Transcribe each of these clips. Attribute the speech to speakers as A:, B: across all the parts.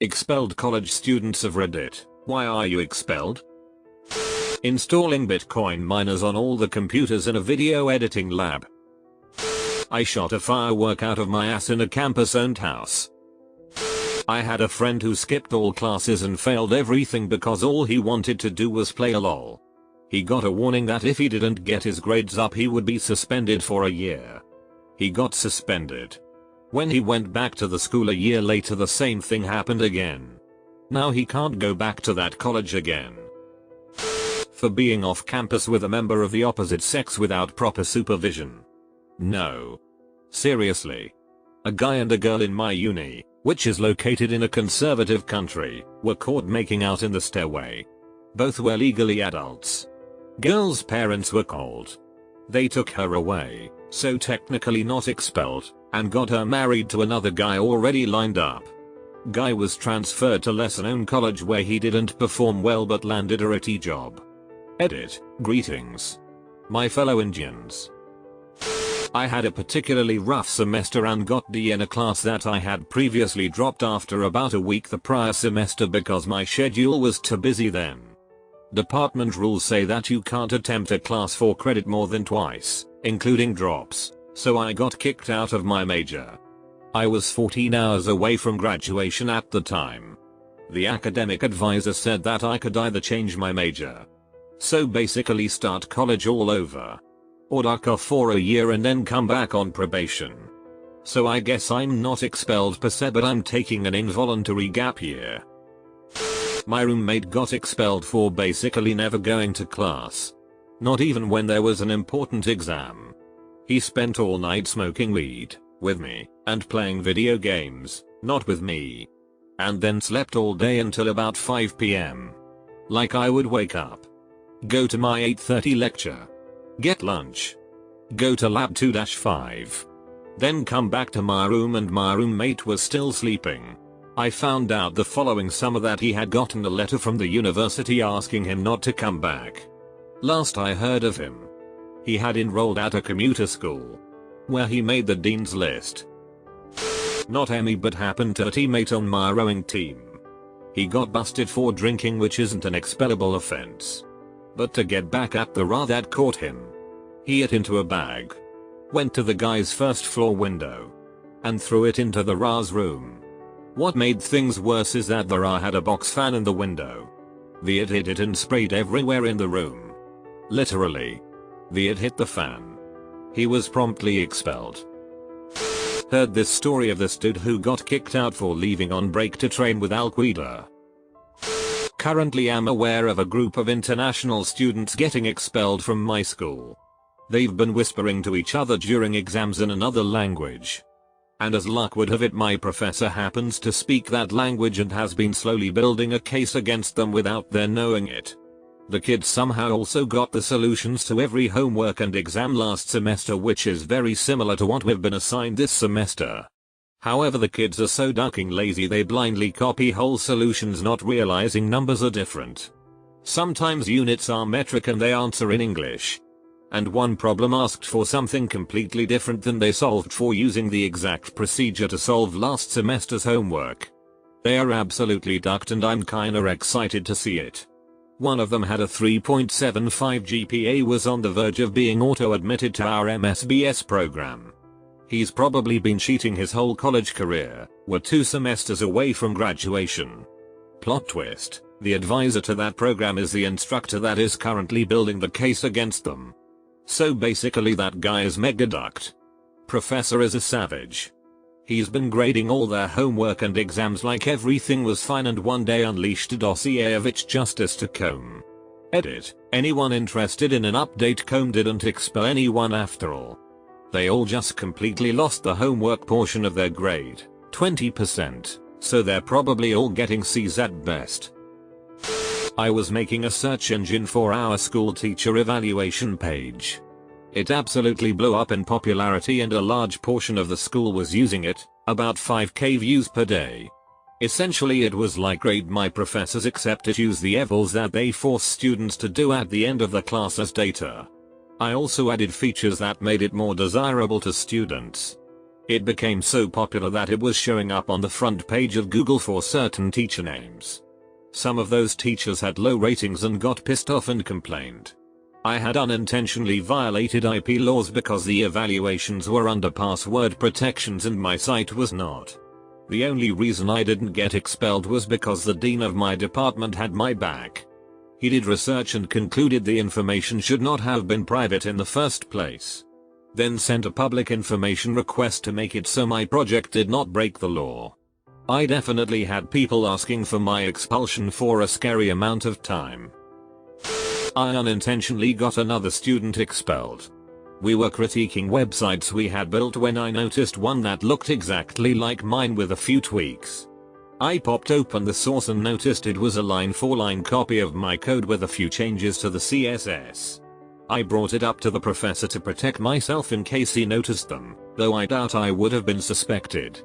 A: Expelled college students of Reddit, why are you expelled? Installing Bitcoin miners on all the computers in a video editing lab. I shot a firework out of my ass in a campus-owned house. I had a friend who skipped all classes and failed everything because all he wanted to do was play LOL. He got a warning that if he didn't get his grades up he would be suspended for a year. He got suspended. When he went back to the school a year later, the same thing happened again. Now he can't go back to that college again. For being off campus with a member of the opposite sex without proper supervision. No. Seriously. A guy and a girl in my uni, which is located in a conservative country, were caught making out in the stairway. Both were legally adults. Girl's parents were called. They took her away, so technically not expelled, and got her married to another guy already lined up. Guy was transferred to lesser known college where he didn't perform well but landed a IT job. Edit, greetings. My fellow Indians. I had a particularly rough semester and got D in a class that I had previously dropped after about a week the prior semester because my schedule was too busy then. Department rules say that you can't attempt a class for credit more than twice, including drops, so I got kicked out of my major. I was 14 hours away from graduation at the time. The academic advisor said that I could either change my major, so basically start college all over, or duck off for a year and then come back on probation. So I guess I'm not expelled per se, but I'm taking an involuntary gap year. My roommate got expelled for basically never going to class. Not even when there was an important exam. He spent all night smoking weed with me and playing video games, not with me. And then slept all day until about 5 PM. Like I would wake up, go to my 8:30 lecture, get lunch, go to lab 2-5, then come back to my room and my roommate was still sleeping. I found out the following summer that he had gotten a letter from the university asking him not to come back. Last I heard of him, he had enrolled at a commuter school, where he made the dean's list. Not Emmy, but happened to a teammate on my rowing team. He got busted for drinking, which isn't an expellable offense. But to get back at the RA that caught him, he ate into a bag, went to the guy's first floor window, and threw it into the RA's room. What made things worse is that the RA had a box fan in the window. The it hit it and sprayed everywhere in the room. Literally. The it hit the fan. He was promptly expelled. Heard this story of this dude who got kicked out for leaving on break to train with Al Qaeda. Currently am aware of a group of international students getting expelled from my school. They've been whispering to each other during exams in another language. And as luck would have it, my professor happens to speak that language and has been slowly building a case against them without their knowing it. The kids somehow also got the solutions to every homework and exam last semester, which is very similar to what we've been assigned this semester. However, the kids are so ducking lazy they blindly copy whole solutions, not realizing numbers are different. Sometimes units are metric and they answer in English. And one problem asked for something completely different than they solved for using the exact procedure to solve last semester's homework. They are absolutely ducked and I'm kinda excited to see it. One of them had a 3.75 GPA, was on the verge of being auto-admitted to our MSBS program. He's probably been cheating his whole college career, we're 2 semesters away from graduation. Plot twist, the advisor to that program is the instructor that is currently building the case against them. So basically that guy is mega ducked. Professor is a savage. He's been grading all their homework and exams like everything was fine, and one day unleashed a dossier of its justice to comb. Edit, anyone interested in an update? Comb didn't expel anyone after all. They all just completely lost the homework portion of their grade, 20%, so they're probably all getting C's at best. I was making a search engine for our school teacher evaluation page. It absolutely blew up in popularity and a large portion of the school was using it, about 5k views per day. Essentially it was like grade my professors, except it used the evals that they force students to do at the end of the class as data. I also added features that made it more desirable to students. It became so popular that it was showing up on the front page of Google for certain teacher names. Some of those teachers had low ratings and got pissed off and complained. I had unintentionally violated IP laws because the evaluations were under password protections and my site was not. The only reason I didn't get expelled was because the dean of my department had my back. He did research and concluded the information should not have been private in the first place. Then sent a public information request to make it so my project did not break the law. I definitely had people asking for my expulsion for a scary amount of time. I unintentionally got another student expelled. We were critiquing websites we had built when I noticed one that looked exactly like mine with a few tweaks. I popped open the source and noticed it was a line-for-line copy of my code with a few changes to the CSS. I brought it up to the professor to protect myself in case he noticed them, though I doubt I would have been suspected.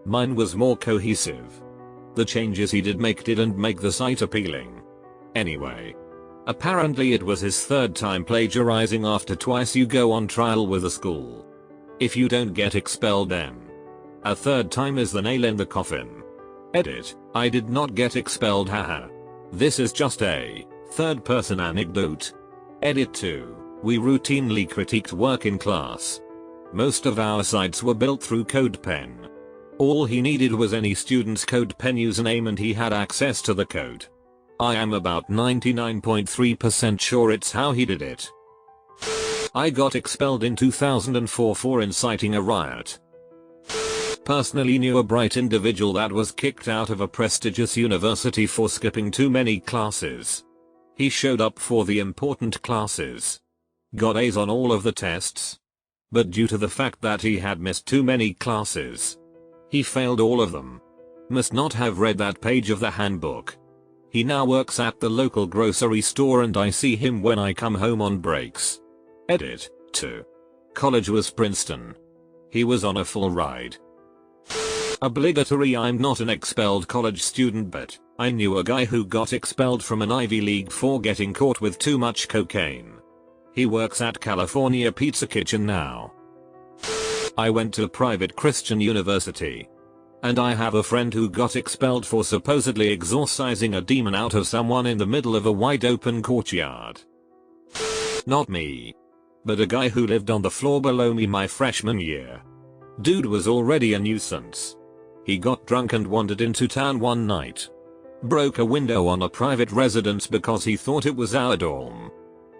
A: Mine was more cohesive. The changes he did make didn't make the site appealing. Anyway. Apparently it was his third time plagiarizing after twice you go on trial with a school. If you don't get expelled then. A third time is the nail in the coffin. Edit, I did not get expelled haha. This is just a third person anecdote. Edit 2, we routinely critiqued work in class. Most of our sites were built through CodePen. All he needed was any student's CodePen username and he had access to the code. I am about 99.3% sure it's how he did it. I got expelled in 2004 for inciting a riot. Personally knew a bright individual that was kicked out of a prestigious university for skipping too many classes. He showed up for the important classes. Got A's on all of the tests. But due to the fact that he had missed too many classes, he failed all of them. Must not have read that page of the handbook. He now works at the local grocery store and I see him when I come home on breaks. Edit 2. College was Princeton. He was on a full ride. Obligatory, I'm not an expelled college student, but I knew a guy who got expelled from an Ivy League for getting caught with too much cocaine. He works at California Pizza Kitchen now. I went to a private Christian university. And I have a friend who got expelled for supposedly exorcising a demon out of someone in the middle of a wide open courtyard. Not me. But a guy who lived on the floor below me my freshman year. Dude was already a nuisance. He got drunk and wandered into town one night. Broke a window on a private residence because he thought it was our dorm.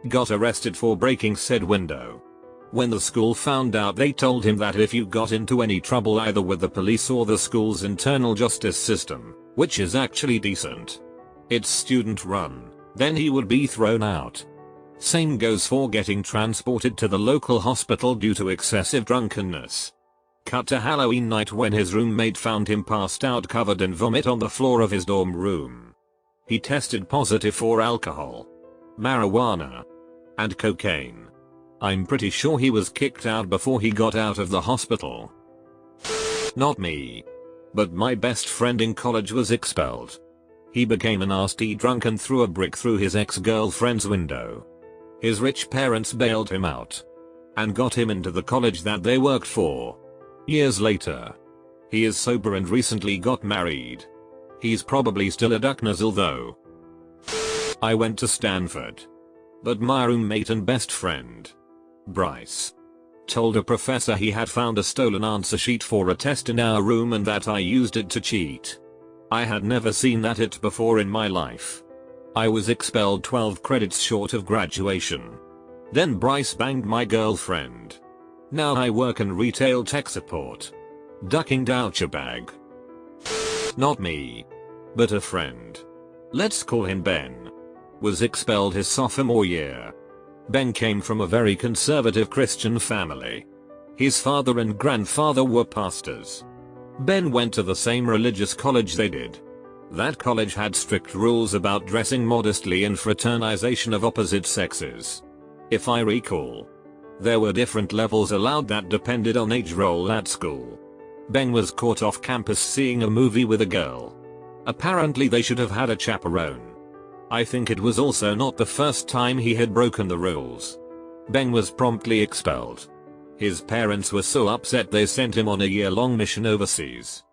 A: Got arrested for breaking said window. When the school found out, they told him that if you got into any trouble either with the police or the school's internal justice system, which is actually decent, it's student run, then he would be thrown out. Same goes for getting transported to the local hospital due to excessive drunkenness. Cut to Halloween night when his roommate found him passed out covered in vomit on the floor of his dorm room. He tested positive for alcohol, marijuana, and cocaine. I'm pretty sure he was kicked out before he got out of the hospital. Not me. But my best friend in college was expelled. He became a nasty drunk and threw a brick through his ex-girlfriend's window. His rich parents bailed him out and got him into the college that they worked for. Years later, he is sober and recently got married. He's probably still a duck nozzle though. I went to Stanford. But my roommate and best friend, Bryce, told a professor he had found a stolen answer sheet for a test in our room and that I used it to cheat. I had never seen that it before in my life. I was expelled 12 credits short of graduation. Then Bryce banged my girlfriend. Now I work in retail tech support. Ducking douchebag. Not me. But a friend. Let's call him Ben. Was expelled his sophomore year. Ben came from a very conservative Christian family. His father and grandfather were pastors. Ben went to the same religious college they did. That college had strict rules about dressing modestly and fraternization of opposite sexes. If I recall, there were different levels allowed that depended on age roll at school. Ben was caught off campus seeing a movie with a girl. Apparently they should have had a chaperone. I think it was also not the first time he had broken the rules. Ben was promptly expelled. His parents were so upset they sent him on a year-long mission overseas.